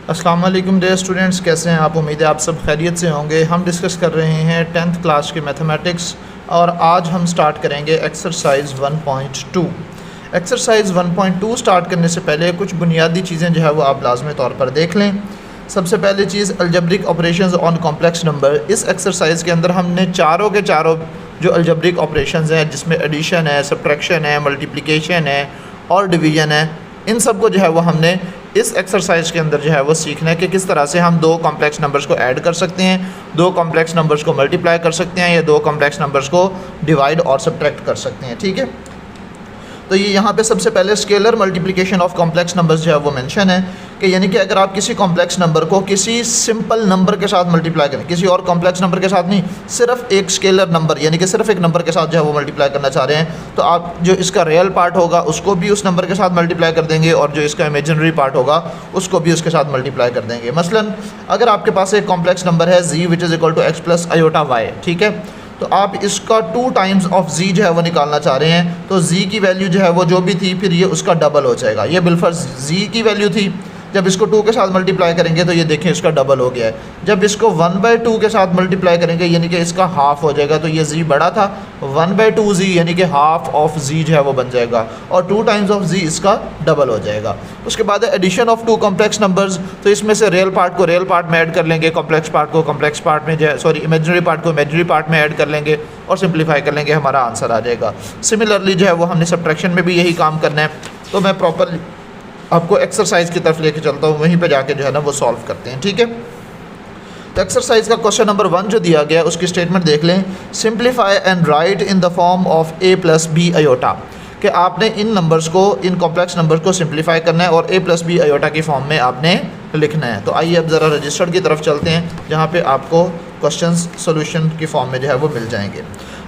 अस्सलाम वालेकुम dear students, कैसे हैं आप? उम्मीद है आप सब खैरियत से होंगे। हम डिस्कस कर रहे हैं 10th क्लास के मैथमेटिक्स और आज हम स्टार्ट करेंगे एक्सरसाइज 1.2। एक्सरसाइज 1.2 स्टार्ट करने से पहले कुछ बुनियादी चीज़ें जो है वो आप लाजमी तौर पर देख लें। सबसे पहली चीज़ algebraic operations on complex number. इस एक्सरसाइज के अंदर हमने चारों के चारों जो अलजेब्रिक ऑपरेशंस हैं, जिसमें एडिशन है, सब्ट्रैक्शन है, मल्टीप्लिकेशन है और डिवीज़न है, इन सब को जो है वो हमने इस एक्सरसाइज के अंदर जो है वो सीखना है कि किस तरह से हम दो कॉम्प्लेक्स नंबर्स को ऐड कर सकते हैं, दो कॉम्प्लेक्स नंबर्स को मल्टीप्लाई कर सकते हैं या दो कॉम्प्लेक्स नंबर्स को डिवाइड और सब्ट्रैक्ट कर सकते हैं। ठीक है, तो ये यहाँ पे सबसे पहले scalar multiplication of complex numbers जो है वो मेंशन है कि यानी कि अगर आप किसी कॉम्प्लेक्स नंबर को किसी सिंपल नंबर के साथ मल्टीप्लाई करें, किसी और कॉम्प्लेक्स नंबर के साथ नहीं, सिर्फ एक स्केलर नंबर यानी कि सिर्फ एक नंबर के साथ जो है वो मल्टीप्लाई करना चाह रहे हैं, तो आप जो इसका रियल पार्ट होगा उसको भी उस नंबर के साथ मल्टीप्लाई कर देंगे और जो इसका इमेजिनरी पार्ट होगा उसको भी उसके साथ मल्टीप्लाई कर देंगे। मसलन अगर आपके पास एक कॉम्प्लेक्स नंबर है z which is equal to x plus iota y, ठीक है, तो आप इसका 2 टाइम्स ऑफ z जो है वो निकालना चाह रहे हैं, तो z की वैल्यू जो है वो जो भी थी फिर ये उसका डबल हो जाएगा। ये बिलफर्ज z की वैल्यू थी, जब इसको 2 के साथ मल्टीप्लाई करेंगे तो ये देखें इसका डबल हो गया है। जब इसको 1/2 के साथ मल्टीप्लाई करेंगे यानी कि इसका हाफ हो जाएगा, तो ये z बड़ा था, 1/2 z यानी कि हाफ ऑफ z जो है वो बन जाएगा और 2 टाइम्स ऑफ z इसका डबल हो जाएगा। उसके बाद है एडिशन ऑफ 2 कॉम्प्लेक्स नंबर्स, तो इसमें से रियल पार्ट को रियल पार्ट में ऐड कर लेंगे, कॉम्प्लेक्स पार्ट को कॉम्प्लेक्स पार्ट में इमेजिनरी पार्ट को इमेजिनरी पार्ट में ऐड कर लेंगे और सिंप्लीफाई कर लेंगे, हमारा आंसर आ जाएगा। सिमिलरली जो है वो हमने सब्ट्रैक्शन में भी यही काम करना है, तो मैं प्रॉपर आपको एक्सरसाइज की तरफ लेके चलता हूँ, वहीं पे जाके जो है ना वो सॉल्व करते हैं। ठीक है, तो एक्सरसाइज का क्वेश्चन नंबर 1 जो दिया गया है उसकी स्टेटमेंट देख लें। Simplify and write in the form of a plus b iota, कि आपने इन नंबर्स को, इन कॉम्प्लेक्स नंबर्स को सिंप्लीफाई करना है और a प्लस बी आयोटा की फॉर्म में आपने लिखना है। तो आइए अब ज़रा रजिस्टर्ड की तरफ चलते हैं जहाँ पे आपको क्वेश्चन सोल्यूशन की फॉर्म में जो है वो मिल जाएंगे।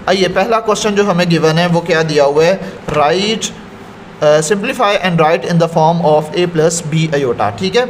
आइए, पहला क्वेश्चन जो हमें गिवन है वो क्या दिया हुआ है, write simplify and write in the form of a plus b iota. ठीक है,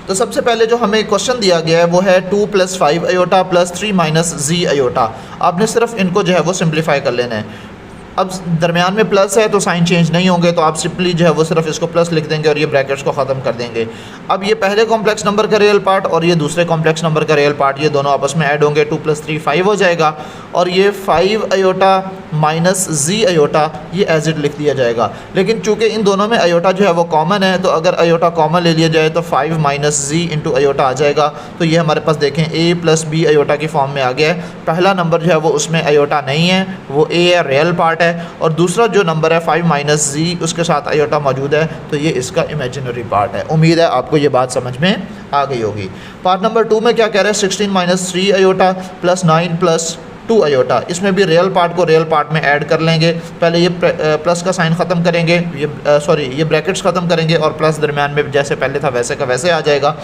तो सबसे पहले जो हमें क्वेश्चन दिया गया है वो है 2 + 5 iota plus 3 minus z iota. आपने सिर्फ इनको जो है वो सिंप्लीफाई कर लेना है। अब दरमियान में प्लस है तो साइन चेंज नहीं होंगे, तो आप सिंपली जो है वो सिर्फ इसको प्लस लिख देंगे और ये ब्रैकेट्स को ख़त्म कर देंगे। अब ये पहले कॉम्प्लेक्स नंबर का रियल पार्ट और ये दूसरे कॉम्प्लेक्स नंबर का रियल पार्ट, ये दोनों आपस में ऐड होंगे, 2 + 3 5 हो जाएगा और ये 5 आयोटा माइनस z आयोटा ये एज इट लिख दिया जाएगा। लेकिन चूँकि इन दोनों में आयोटा जो है वो कॉमन है, तो अगर आयोटा कॉमन ले लिया जाए तो 5 माइनस z इंटू आयोटा आ जाएगा। तो ये हमारे पास देखें a प्लस बी आयोटा की फॉर्म में आ गया है। पहला नंबर जो है वो उसमें आयोटा नहीं है, वो a है, रियल पार्ट है, और दूसरा जो नंबर है 5 माइनस z उसके साथ आयोटा मौजूद है, तो ये इसका इमेजिनरी पार्ट है। उम्मीद है आपको ये बात समझ में आ गई होगी। पार्ट नंबर 2 में क्या कह रहे हैं, 16 minus 3 iota plus 9 plus 2 iota. इसमें भी रियल पार्ट को रियल पार्ट में ऐड कर लेंगे। पहले ये प्लस का साइन ख़त्म करेंगे, ये ब्रैकेट्स ख़त्म करेंगे और प्लस दरमियान में जैसे पहले था वैसे का वैसे आ जाएगा।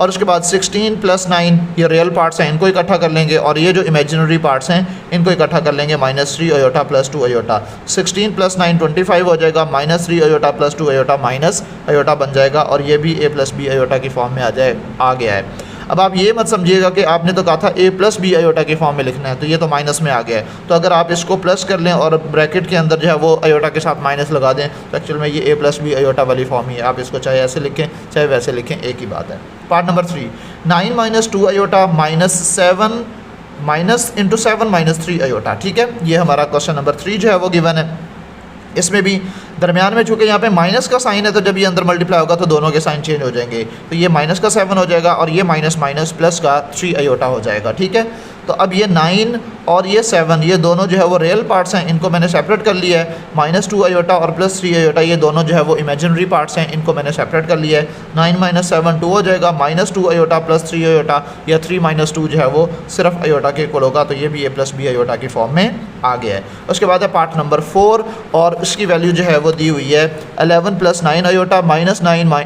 और उसके बाद 16 + 9 ये रियल पार्ट्स हैं, इनको इकट्ठा कर लेंगे और ये जो इमेजिनरी पार्ट्स हैं इनको इकट्ठा कर लेंगे, माइनस 3 आयोटा प्लस 2 आयोटा। 16 + 9 25 हो जाएगा, minus 3 iota plus 2 iota minus iota बन जाएगा और ये भी a प्लस बी आयोटा की फॉर्म में आ गया है। अब आप ये मत समझिएगा कि आपने तो कहा था a प्लस बी आयोटा की फॉर्म में लिखना है, तो ये तो माइनस में आ गया है। तो अगर आप इसको प्लस कर लें और ब्रैकेट के अंदर जो है वो आयोटा के साथ माइनस लगा दें, तो एक्चुअल में ये a प्लस बी आयोटा वाली फॉर्म ही है। आप इसको चाहे ऐसे लिखें चाहे वैसे लिखें, एक ही बात है। Part number 3, 9 minus 2 iota minus 7 minus into 7 minus 3 iota. ठीक है, ये हमारा क्वेश्चन नंबर 3 जो है वो गिवन है। इसमें भी दरमियान में चूँकि यहाँ पे माइनस का साइन है, तो जब ये अंदर मल्टीप्लाई होगा तो दोनों के साइन चेंज हो जाएंगे, तो ये माइनस का 7 हो जाएगा और ये माइनस माइनस प्लस का 3 आयोटा हो जाएगा। ठीक है, तो अब ये 9 और ये 7 ये दोनों जो है वो रियल पार्ट्स हैं, इनको मैंने सेपरेट कर लिया है। माइनस 2 आयोटा और प्लस 3 आयोटा ये दोनों जो है वो इमेजिनरी पार्ट्स हैं, इनको मैंने सेपरेट कर लिया है। 9 माइनस 7 2 हो जाएगा, माइनस 2 आयोटा प्लस 3 आयोटा, या 3 माइनस 2 जो है वो सिर्फ आयोटा के इक्वल होगा, तो ये भी a प्लस बी आयोटा की फॉर्म में आ गया है। उसके बाद है पार्ट नंबर 4 और उसकी वैल्यू जो है वो दी हुई है 11 + 9 iota minus 9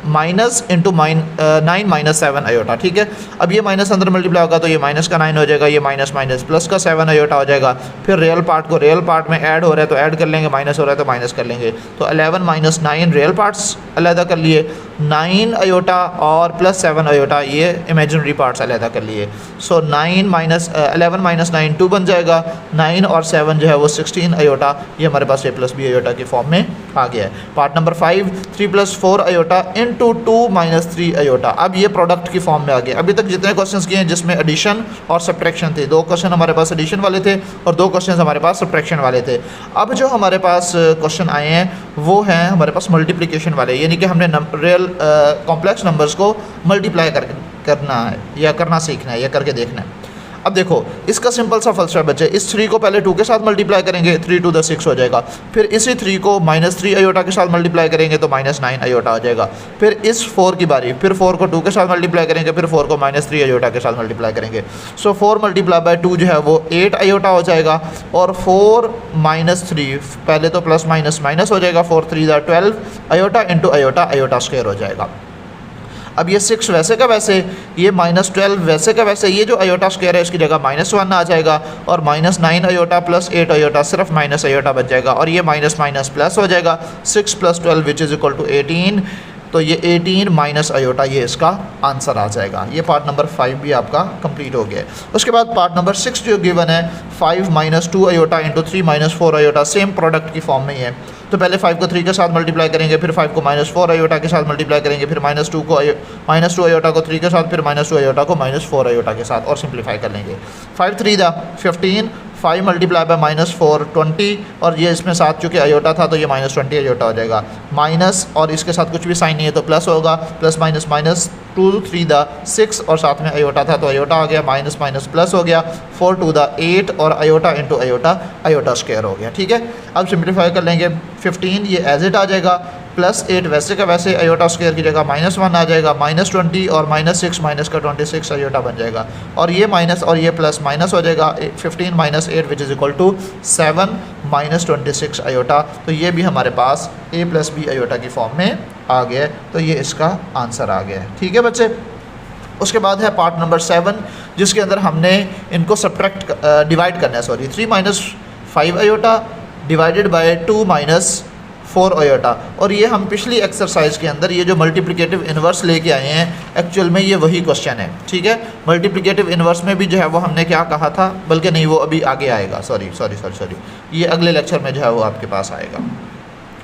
minus into 9 minus 7 iota. ठीक है, अब ये माइनस अंदर मल्टीप्लाई होगा तो ये माइनस का 9 हो जाएगा, ये माइनस माइनस प्लस का 7 आयोटा हो जाएगा। फिर रियल पार्ट को रियल पार्ट में ऐड हो रहा है तो ऐड कर लेंगे, माइनस हो रहा है तो माइनस कर लेंगे। तो 11 माइनस 9 रियल पार्ट्स अलहदा कर लिए, 9 आयोटा और प्लस 7 आयोटा ये इमेजिनरी पार्ट्स अलहदा कर लिए। सो 11 माइनस 9 2 बन जाएगा, 9 और 7 जो है वो 16 आयोटा, ये हमारे पास a प्लस बी आयोटा की फॉर्म में आ गया है। Part number 5 3 + 4 iota × into 2 minus 3 iota. अब ये प्रोडक्ट की फॉर्म में आ गया। अभी तक जितने क्वेश्चंस किए हैं जिसमें एडिशन और सब्ट्रैक्शन थे, 2 क्वेश्चन हमारे पास एडिशन वाले थे और 2 क्वेश्चन हमारे पास सब्ट्रैक्शन वाले थे। अब जो हमारे पास क्वेश्चन आए हैं वो हैं हमारे पास मल्टीप्लिकेशन वाले, यानी कि हमने रियल कॉम्प्लेक्स नंबर्स को मल्टीप्लाई करना है या करना सीखना है या करके देखना है। अब देखो इसका सिंपल सा फलसफा बच्चे, इस 3 को पहले 2 के साथ मल्टीप्लाई करेंगे, 3 टू द 6 हो जाएगा। फिर इसी 3 को माइनस 3 अयोटा के साथ मल्टीप्लाई करेंगे तो माइनस 9 अयोटा हो जाएगा। फिर इस 4 की बारी, फिर 4 को 2 के साथ मल्टीप्लाई करेंगे, फिर 4 को माइनस 3 अयोटा के साथ मल्टीप्लाई करेंगे। सो 4 मल्टीप्लाई बाय 2 जो है वो 8 अयोटा हो जाएगा। और 4 माइनस 3 पहले तो प्लस माइनस माइनस हो जाएगा, 4 3 दा 12 iota into iota, iota square हो जाएगा। अब ये 6 वैसे का वैसे, ये माइनस 12 वैसे का वैसे, ये जो अयोटा स्क्वायर है इसकी जगह -1 आ जाएगा और माइनस 9 अयोटा प्लस 8 अयोटा सिर्फ माइनस अयोटा बच जाएगा और ये माइनस माइनस प्लस हो जाएगा। 6 plus 12 which is equal to 18, तो ये 18 माइनस अयोटा ये इसका आंसर आ जाएगा। ये पार्ट नंबर 5 भी आपका कंप्लीट हो गया है। उसके बाद पार्ट नंबर 6 जो गिवन है 5 minus 2 iota into 3 minus 4 iota, same product की फॉर्म में ही है। तो पहले 5 को 3 के साथ मल्टीप्लाई करेंगे, फिर 5 को माइनस 4 अयोटा के साथ मल्टीप्लाई करेंगे, फिर माइनस 2 अयोटा को 3 के साथ, फिर माइनस 2 अयोटा को माइनस 4 अयोटा के साथ और सिंप्लीफाई कर लेंगे। 5 3 दा 15, 5 मल्टीप्लाई बाय माइनस 4 20, और ये इसमें साथ चूँकि अयोटा था तो ये माइनस 20 अयोटा हो जाएगा। माइनस और इसके साथ कुछ भी साइन नहीं है तो प्लस होगा, प्लस माइनस माइनस 2 3 दा 6 और साथ में अयोटा था तो अयोटा आ गया, माइनस माइनस प्लस हो गया, 4 2 दा 8 और iota into iota, iota square हो गया। ठीक है, अब सिंप्लीफाई कर लेंगे। 15 ये एज इट आ जाएगा, प्लस 8 वैसे का वैसे, अयोटा स्क्वायर की जगह -1 आ जाएगा, माइनस 20 और माइनस 6 माइनस का 26 अयोटा बन जाएगा और ये माइनस और ये प्लस माइनस हो जाएगा। 15 minus 8 which is equal to 7 minus 26 iota, तो ये भी हमारे पास a प्लस बी अयोटा की फॉर्म में आ गया है, तो ये इसका आंसर आ गया है। ठीक है बच्चे, उसके बाद है पार्ट नंबर 7 जिसके अंदर हमने इनको सब्ट्रैक्ट डिवाइड करना है। Sorry, 3 minus 5 iota divided by 2 minus 4 iota, और ये हम पिछली एक्सरसाइज के अंदर ये जो मल्टीप्लिकेटिव इन्वर्स लेके आए हैं एक्चुअल में ये वही क्वेश्चन है। ठीक है, मल्टीप्लिकेटिव इन्वर्स में भी जो है वो हमने क्या कहा था, बल्कि नहीं वो अभी आगे आएगा, सॉरी ये अगले लेक्चर में जो है वो आपके पास आएगा।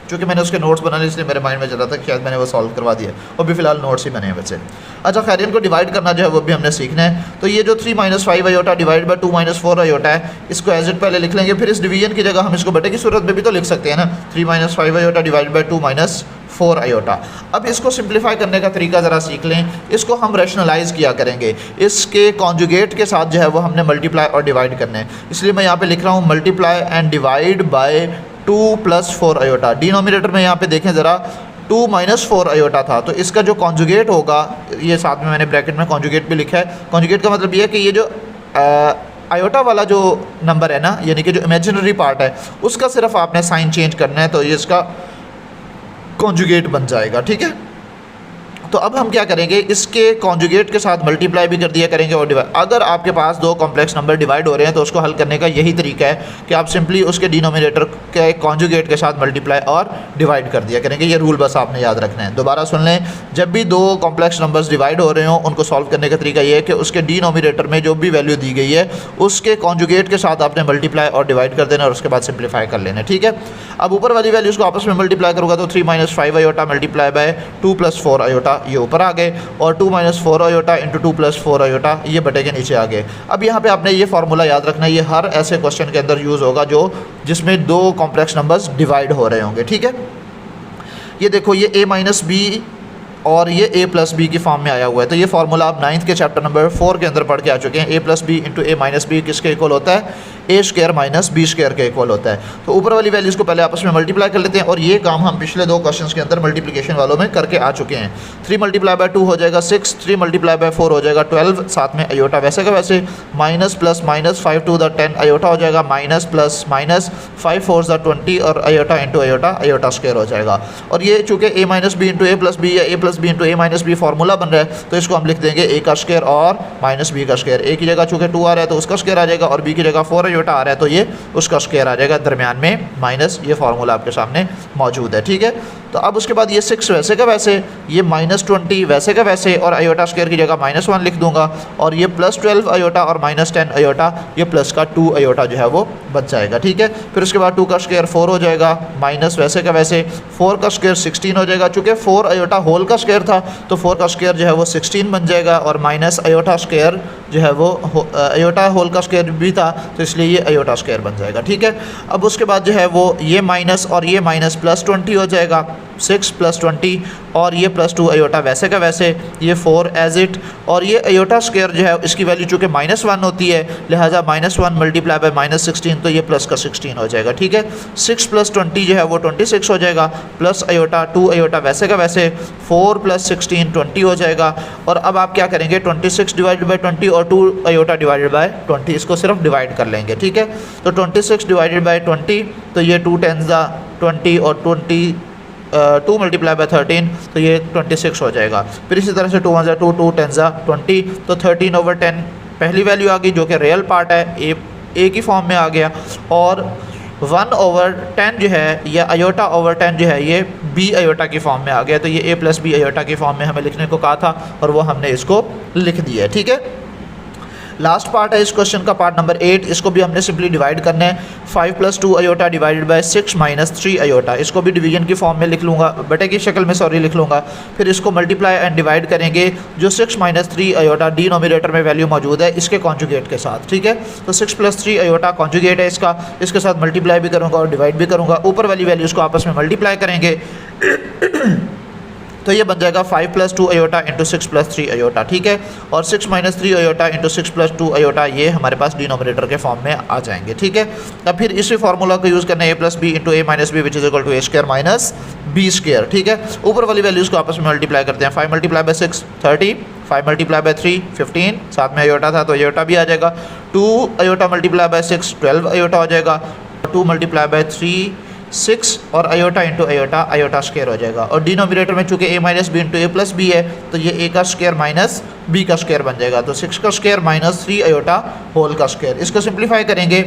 क्योंकि मैंने उसके नोट्स बनाने इसलिए मेरे माइंड में चला था कि शायद मैंने वो सॉल्व करवा दिया, और भी फिलहाल नोट्स ही बने हैं बच्चे। अच्छा खैर, इनको डिवाइड करना जो है वो भी हमने सीखना है। तो ये जो 3 minus 5 iota divide by 2 minus 4 iota है, इसको एज इट पहले लिख लेंगे, फिर इस डिवीजन की जगह हम इसको बटे की सूरत में भी तो लिख सकते हैं ना, 3 minus 5 iota divide by 2 minus 4 iota. अब इसको सिंप्लीफाई करने का तरीका ज़रा सीख लें, इसको हम रैशनलाइज किया करेंगे, इसके कॉन्जुगेट के साथ जो है वो हमने मल्टीप्लाई और डिवाइड करना है। इसलिए मैं यहाँ पे लिख रहा हूँ multiply and divide by 2 plus 4 iota. Denominator में यहाँ पे देखें ज़रा 2 माइनस 4 अयोटा था, तो इसका जो कॉन्जुगेट होगा, ये साथ में मैंने ब्रैकेट में कॉन्जुगेट भी लिखा है। कॉन्जुगेट का मतलब ये है कि ये जो अयोटा वाला जो नंबर है ना, यानी कि जो इमेजिनरी पार्ट है उसका सिर्फ आपने साइन चेंज करना है, तो ये इसका कॉन्जुगेट बन जाएगा। ठीक है, तो अब हम क्या करेंगे, इसके कॉन्जुगेट के साथ मल्टीप्लाई भी कर दिया करेंगे और डिवाइड। अगर आपके पास 2 कॉम्प्लेक्स नंबर डिवाइड हो रहे हैं तो उसको हल करने का यही तरीका है कि आप सिंपली उसके डिनोमिनेटर के कॉन्जुगेट के साथ मल्टीप्लाई और डिवाइड कर दिया करेंगे। ये रूल बस आपने याद रखना है। दोबारा सुन लें, जब भी 2 कॉम्प्लेक्स नंबर्स डिवाइड हो रहे हों उनको सॉल्व करने का तरीका ये है कि उसके डिनोमिनेटर में जो भी वैल्यू दी गई है उसके कॉन्जुगेट के साथ आपने मल्टीप्लाई और डिवाइड कर देना और उसके बाद सिंप्लीफाई कर लेना। ठीक है, अब ऊपर वाली वैल्यूज़ को आपस में मल्टीप्लाई करूँगा तो 3 minus 5 iota multiply by 2 plus 4 iota, ये ऊपर आ गए, और 2 minus 4 iota into 2 plus 4 iota ये बटे के नीचे आ गए। अब यहाँ पे आपने ये फार्मूला याद रखना है, ये हर ऐसे क्वेश्चन के अंदर यूज़ होगा जिसमें 2 कॉम्प्लेक्स नंबर्स डिवाइड हो रहे होंगे। ठीक है, ये देखो ये a माइनस बी और ये a प्लस बी की फॉर्म में आया हुआ है, तो ये फार्मूला आप 9th के चैप्टर नंबर 4 के अंदर पढ़ के आ चुके हैं। a plus b into a minus b किसके इक्वल होता है, a square minus b square के इक्वल होता है। तो ऊपर वाली वैल्यूज़ को पहले आपस में मल्टीप्लाई कर लेते हैं, और ये काम हम पिछले 2 क्वेश्चंस के अंदर मल्टीप्लिकेशन वालों में करके आ चुके हैं। 3 मल्टीप्लाई बाय 2 हो जाएगा 6, 3 मल्टीप्लाई बाय 4 हो जाएगा 12, साथ में अयोटा वैसे का वैसे, minus plus minus 5 to the 10 iota हो जाएगा, माइनस प्लस माइनस 5 4 द 20 और iota into iota, iota square हो जाएगा। और ये चूँकि a minus b into a plus b या a plus b into a minus b formula बन रहा है, तो इसको हम लिख देंगे a का स्क्वायर और माइनस b का स्क्वायर। a की जगह चूँकि 2 आ रहा है तो उसका स्क्वायर आ जाएगा, और b की जगह 4 अयोटा आ रहा है तो ये उसका स्क्वायर आ जाएगा, दरमियान में माइनस। ये फार्मूला आपके सामने मौजूद है। ठीक है, तो अब उसके बाद ये 6 वैसे का वैसे, ये -20 वैसे का वैसे, और आयोटा स्क्वायर की जगह -1 लिख दूंगा, और ये +12 आयोटा और -10 आयोटा, ये प्लस का 2 आयोटा जो है वो बच जाएगा। ठीक है, फिर उसके बाद 2 का स्क्वायर 4 हो जाएगा, माइनस वैसे का वैसे 4 का स्क्वायर 16 हो जाएगा। चूँकि 4 आयोटा होल का स्क्वायर था तो 4 का स्क्वायर जो है वो 16 बन जाएगा, और माइनस आयोटा स्क्वायर जो है वो आयोटा होल का स्क्वायर भी था तो इसलिए ये आयोटा स्क्वायर बन जाएगा। ठीक है, अब उसके बाद जो है वो ये माइनस और ये माइनस +20 हो जाएगा, 6 + 20, और ये +2 आयोटा वैसे का वैसे, ये 4 एज इट, और ये आयोटा स्क्वायर जो है इसकी वैल्यू चूँकि -1 होती है लिहाजा -1 मल्टीप्लाई बाय -16 तो ये प्लस का 16 हो जाएगा। ठीक है, 6 + 20 जो है वो 26 हो जाएगा, प्लस आयोटा 2 आयोटा वैसे का वैसे, 4 + 16 20 हो जाएगा। और अब आप क्या करेंगे, 26 डिवाइडेड बाई 20 और 2 आयोटा डिवाइडेड बाय 20, इसको सिर्फ डिवाइड कर लेंगे। ठीक है, तो 26 डिवाइडेड बाई 20 तो ये 2 10 20 और 2 मल्टीप्लाई बाय 13 तो ये 26 हो जाएगा। फिर इसी तरह से 2 1 2 2 10 20 तो 13/10 पहली वैल्यू आ गई जो कि रियल पार्ट है, ए की फॉर्म में आ गया, और 1/10 जो है या आयोटा ओवर 10 जो है ये बी आयोटा की फॉर्म में आ गया। तो ये a + b आयोटा की फॉर्म में हमें लिखने को कहा था और वो हमने इसको लिख दिया है। ठीक है, लास्ट पार्ट है इस क्वेश्चन का, पार्ट नंबर 8, इसको भी हमने सिंपली डिवाइड करना है। 5 + 2 आयोटा डिवाइडेड बाय 6 - 3 आयोटा, इसको भी डिवीजन की फॉर्म में लिख लूँगा, बटे की शक्ल में सॉरी लिख लूँगा। फिर इसको मल्टीप्लाई एंड डिवाइड करेंगे, जो 6 - 3 आयोटा डिनोमिनेटर में वैल्यू मौजूद है इसके कॉन्जुगेट के साथ। ठीक है, तो 6 + 3 आयोटा कॉन्जुगेट है इसका, इसके साथ मल्टीप्लाई भी करूँगा और डिवाइड भी करूँगा, ऊपर वाली वैल्यूज़ को आपस में मल्टीप्लाई करेंगे तो ये बन जाएगा 5 + 2 आयोटा इंटू 6 + 3 आयोटा। ठीक है, और 6 - 3 आयोटा इंटू 6 + 2 आयोटा ये हमारे पास डिनोमिनेटर के फॉर्म में आ जाएंगे। ठीक है, अब फिर इसी फार्मूला को यूज़ करना है, a + b into a - b which is equal to a² - b²। ठीक है, ऊपर वाली वैल्यूज़ को आपस में मल्टीप्लाई करते हैं, 5 × बाय 6 30, 5 × बाय 3 15, साथ में आयोटा था तो आयोटा भी आ जाएगा, 2 आयोटा × बाय 6 12 आयोटा हो जाएगा, 2 × बाय 3 6 और iota into iota, iota square हो जाएगा। और डिनोमिनेटर में चूँकि a - b into a + b है तो ये a का स्क्वायर माइनस b का स्क्वायर बन जाएगा, तो 6 का स्क्वायर - 3 आयोटा होल का स्क्वायर। इसको सिंप्लीफाई करेंगे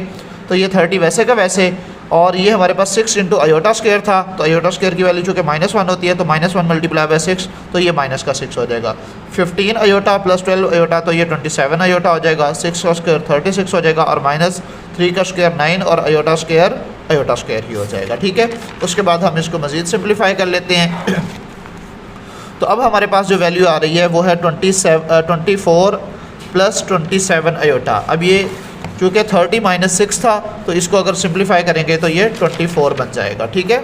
तो ये 30 वैसे का वैसे, और ये हमारे पास 6 इंटू आयोटा स्क्वायर था तो आयोटा स्क्वायर की वैल्यू चूँकि -1 होती है तो -1 मल्टीप्लाई बाय 6 तो ये माइनस का 6 हो जाएगा। 15 आयोटा + 12 आयोटा तो ये 27 आयोटा हो जाएगा, 6 का स्क्वायर 36 हो जाएगा, और -3 का स्क्वायर 9 और आयोटा स्क्वायर ही हो जाएगा। ठीक है, उसके बाद हम इसको मज़ीद सिंप्लीफाई कर लेते हैं तो अब हमारे पास जो वैल्यू आ रही है वो है 24 + 27 आयोटा। अब ये चूँकि 30 - 6 था तो इसको अगर सिंप्लीफाई करेंगे तो ये 24 बन जाएगा। ठीक है,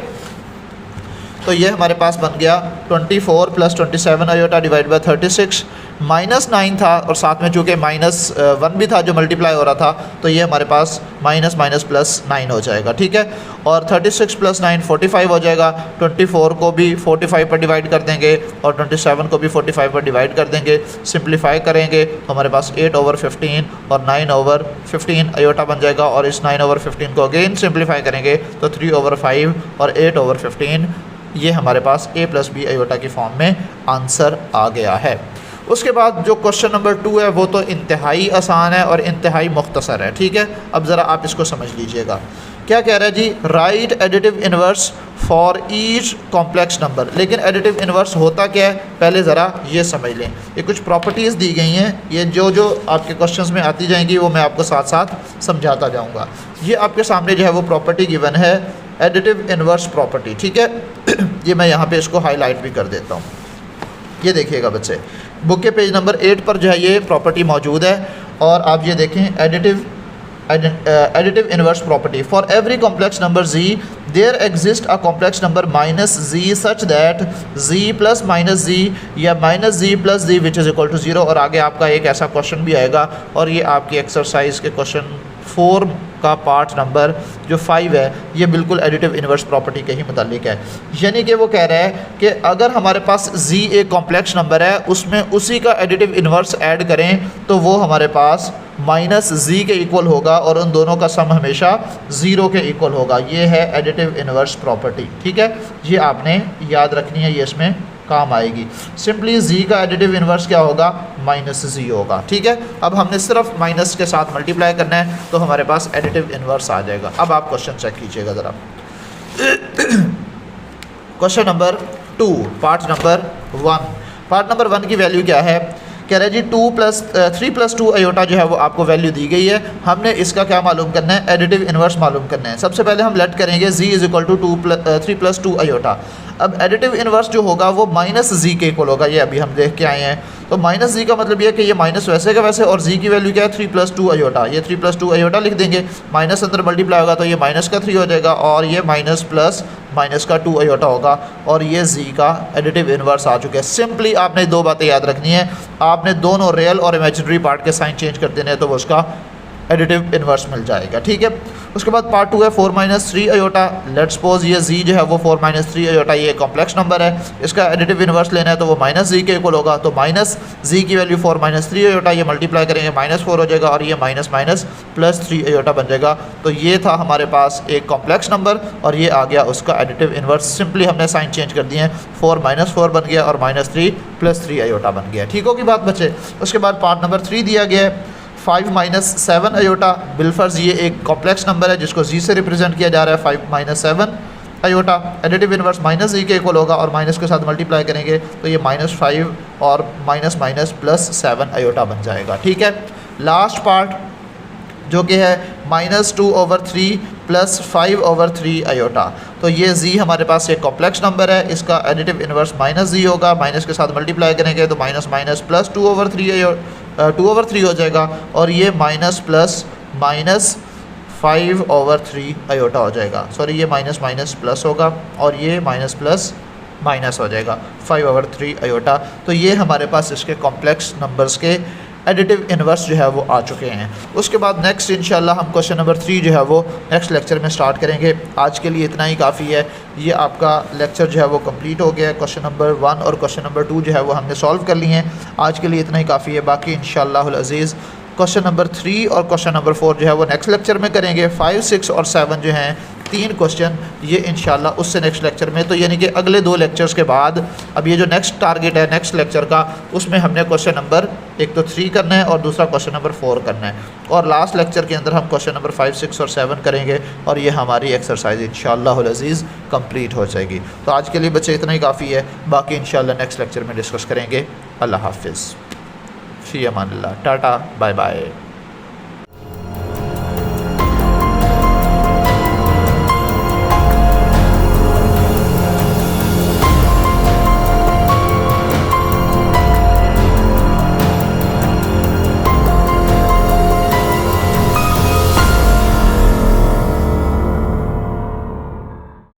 तो ये हमारे पास बन गया 24 + 27 आयोटा डिवाइड बाय 36, -9 था और साथ में चूँकि -1 भी था जो मल्टीप्लाई हो रहा था तो ये हमारे पास -9 हो जाएगा। ठीक है, और 36 + 9 45 हो जाएगा, 24 को भी 45 पर डिवाइड कर देंगे और 27 को भी 45 पर डिवाइड कर देंगे, सिंप्लीफाई करेंगे तो हमारे पास 8/15 और 9/15 आयोटा बन जाएगा, और इस 9/15 को अगेन सिंप्लीफाई करेंगे तो 3/5 और 8/15 ये हमारे पास a + b आयोटा की फॉर्म में आंसर आ गया है। उसके बाद जो क्वेश्चन नंबर 2 है वो तो इंतहाई आसान है और इंतहाई मुख्तसर है। ठीक है, अब ज़रा आप इसको समझ लीजिएगा, क्या कह रहा है जी, right additive inverse for each complex number. लेकिन एडिटिव इन्वर्स होता क्या है पहले ज़रा ये समझ लें, ये कुछ प्रॉपर्टीज़ दी गई हैं, ये जो आपके क्वेश्चंस में आती जाएंगी वो मैं आपको साथ साथ समझाता जाऊँगा। ये आपके सामने जो है वो प्रॉपर्टी गिवन है, एडिटिव इन्वर्स प्रॉपर्टी। ठीक है, ये मैं यहाँ पे इसको हाईलाइट भी कर देता हूँ, ये देखिएगा बच्चे, बुक के पेज नंबर 8 पर जो है ये प्रॉपर्टी मौजूद है, और आप ये देखें additive inverse property, for every complex number z there exist a complex number -z such that z + - z या -z + z which is equal to 0। और आगे आपका एक ऐसा क्वेश्चन भी आएगा, और ये आपकी एक्सरसाइज के क्वेश्चन 4 का पार्ट नंबर जो 5 है ये बिल्कुल एडिटिव इन्वर्स प्रॉपर्टी के ही मुतालिक है। यानी कि वो कह रहा है कि अगर हमारे पास z एक कॉम्प्लेक्स नंबर है उसमें उसी का एडिटिव इन्वर्स ऐड करें तो वो हमारे पास -z के इक्वल होगा, और उन दोनों का सम हमेशा 0 के इक्वल होगा। ये है एडिटिव इन्वर्स प्रॉपर्टी। ठीक है, ये आपने याद रखनी है, ये इसमें काम आएगी। सिंपली z का एडिटिव इन्वर्स क्या होगा, -z होगा। ठीक है, अब हमने सिर्फ माइनस के साथ मल्टीप्लाई करना है तो हमारे पास एडिटिव इन्वर्स आ जाएगा। अब आप क्वेश्चन चेक कीजिएगा ज़रा। Question number 2 part number 1। Part number 1 की वैल्यू क्या है? कह रहे जी 3 + 2 आयोटा जो है वो आपको वैल्यू दी गई है। हमने इसका क्या मालूम करना है? एडिटिव इन्वर्स मालूम करना है। सबसे पहले हम लेट करेंगे z = 3 + 2 आयोटा। अब एडिटिव इन्वर्स जो होगा वो -z के इक्वल होगा। ये अभी हम देख के आए हैं। तो -z का मतलब ये है कि ये माइनस वैसे का वैसे, और z की वैल्यू क्या है? 3 + 2 आयोटा। ये 3 + 2 आयोटा लिख देंगे, माइनस अंदर मल्टीप्लाई होगा तो ये माइनस का 3 हो जाएगा, और ये माइनस प्लस माइनस का 2 आयोटा होगा, और ये z का एडिटिव इन्वर्स आ चुका है। सिंपली आपने दो बातें याद रखनी है, आपने दोनों रियल और इमेजिनरी पार्ट के साइन चेंज कर देने हैं तो वो उसका एडिटिव इन्वर्स मिल जाएगा। ठीक है। उसके बाद पार्ट 2 है 4 - 3 आयोटा। लेट्स सपोज ये z जो है वो 4 - 3 आयोटा ये कॉम्प्लेक्स नंबर है, इसका एडिटिव इन्वर्स लेना है तो वो -z के इक्वल होगा। तो -z की वैल्यू 4 - 3 आयोटा, ये मल्टीप्लाई करेंगे -4 हो जाएगा, और ये माइनस प्लस 3 आयोटा बन जाएगा। तो ये था हमारे पास एक कॉम्प्लेक्स नंबर, और ये आ गया उसका एडिटिव इन्वर्स। सिंपली हमने साइन चेंज कर दिए हैं, 4 - 4 बन गया और -3 + 3 आयोटा बन गया। ठीक होगी बात बच्चे। उसके बाद पार्ट नंबर 3 दिया गया है 5 - 7 आयोटा। बिलफर्ज ये एक कॉम्प्लेक्स नंबर है जिसको z से रिप्रेजेंट किया जा रहा है। 5 - 7 आयोटा, एडिटिव इन्वर्स -z के इक्वल होगा, और माइनस के साथ मल्टीप्लाई करेंगे तो ये -5 और माइनस प्लस 7 आयोटा बन जाएगा। ठीक है। लास्ट पार्ट जो कि है -2/3 + 5/3 आयोटा। तो ये z हमारे पास एक कॉम्प्लेक्स नंबर है, इसका एडिटिव इन्वर्स -z होगा, माइनस के साथ मल्टीप्लाई करेंगे तो माइनस प्लस 2/3 हो जाएगा, और ये माइनस प्लस माइनस 5/3 आयोटा हो जाएगा। सॉरी, ये माइनस प्लस होगा, और ये माइनस प्लस माइनस हो जाएगा 5/3 आयोटा। तो ये हमारे पास इसके कॉम्प्लेक्स नंबर्स के एडिटिव इन्वर्स जो है वो आ चुके हैं। उसके बाद नेक्स्ट इंशाल्लाह हम क्वेश्चन नंबर 3 जो है वो नेक्स्ट लेक्चर में स्टार्ट करेंगे। आज के लिए इतना ही काफ़ी है। ये आपका लेक्चर जो है वो कंप्लीट हो गया है। क्वेश्चन नंबर 1 और क्वेश्चन नंबर 2 जो है वो हमने सॉल्व कर लिए हैं। आज के लिए इतना ही काफ़ी है। बाकी इंशाअल्लाहुल अज़ीज़ क्वेश्चन नंबर 3 और क्वेश्चन नंबर 4 जो है वो नेक्स्ट लेक्चर में करेंगे। 5, 6 और 7 जो हैं 3 क्वेश्चन, ये इंशाल्लाह उससे नेक्स्ट लेक्चर में, तो यानी कि अगले 2 लेक्चर्स के बाद अब ये जो नेक्स्ट टारगेट है नेक्स्ट लेक्चर का, उसमें हमने क्वेश्चन नंबर एक तो 3 करना है और दूसरा क्वेश्चन नंबर 4 करना है, और लास्ट लेक्चर के अंदर हम क्वेश्चन नंबर 5, 6 और 7 करेंगे, और ये हमारी एक्सरसाइज इंशाअल्लाहुल अज़ीज़ कंप्लीट हो जाएगी। तो आज के लिए बच्चे इतना ही काफ़ी है। बाकी इंशाल्लाह नेक्स्ट लेक्चर में डिस्कस करेंगे। अल्लाह हाफिज़, फ़ी अमानिल्लाह, टाटा, बाय बाय।